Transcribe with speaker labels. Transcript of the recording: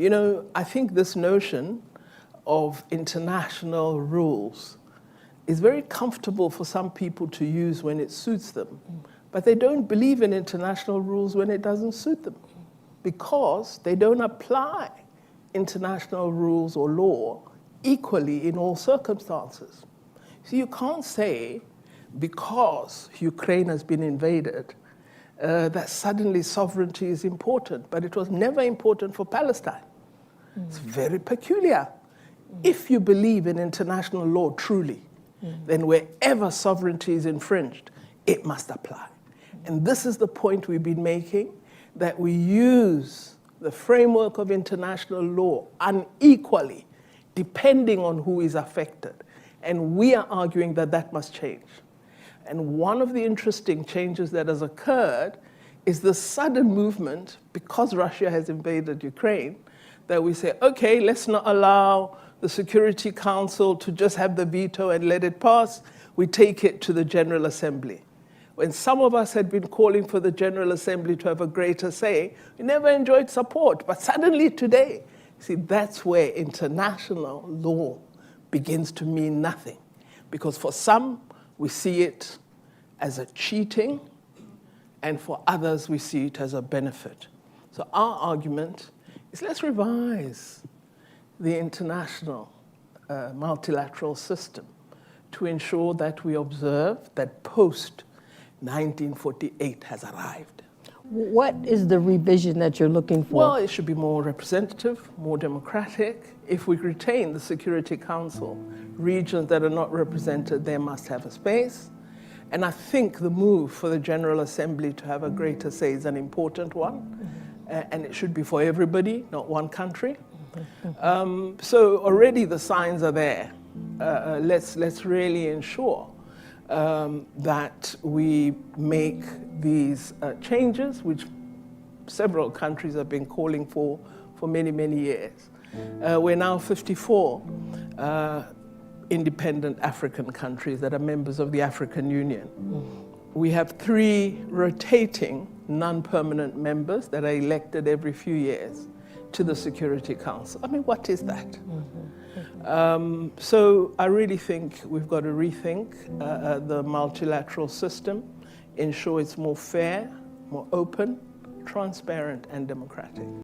Speaker 1: You know, I think this notion of international rules is very comfortable for some people to use when it suits them, but they don't believe in international rules when it doesn't suit them, because they don't apply international rules or law equally in all circumstances. So you can't say because Ukraine has been invaded that suddenly sovereignty is important, but it was never important for Palestine. It's very peculiar. If you believe in international law truly, then wherever sovereignty is infringed, it must apply. And this is the point we've been making, that we use the framework of international law unequally, depending on who is affected. And we are arguing that that must change. And one of the interesting changes that has occurred is the sudden movement, because Russia has invaded Ukraine, that we say, okay, let's not allow the Security Council to just have the veto and let it pass. We take it to the General Assembly. When some of us had been calling for the General Assembly to have a greater say, we never enjoyed support. But suddenly today, see, that's where international law begins to mean nothing. Because for some, we see it as a cheating, and for others, we see it as a benefit. So our argument is, let's revise the international multilateral system to ensure that we observe that post-1948 has arrived.
Speaker 2: What is the revision that you're looking for?
Speaker 1: Well, it should be more representative, more democratic. If we retain the Security Council, regions that are not represented there must have a space. And I think the move for the General Assembly to have a greater say is an important one. And it should be for everybody, not one country. So already the signs are there. Let's really ensure that we make these changes, which several countries have been calling for many, many years. We're now 54 independent African countries that are members of the African Union. We have 3 rotating non-permanent members that are elected every few years to the Security Council. I mean, what is that? So I really think we've got to rethink the multilateral system, ensure it's more fair, more open, transparent, and democratic.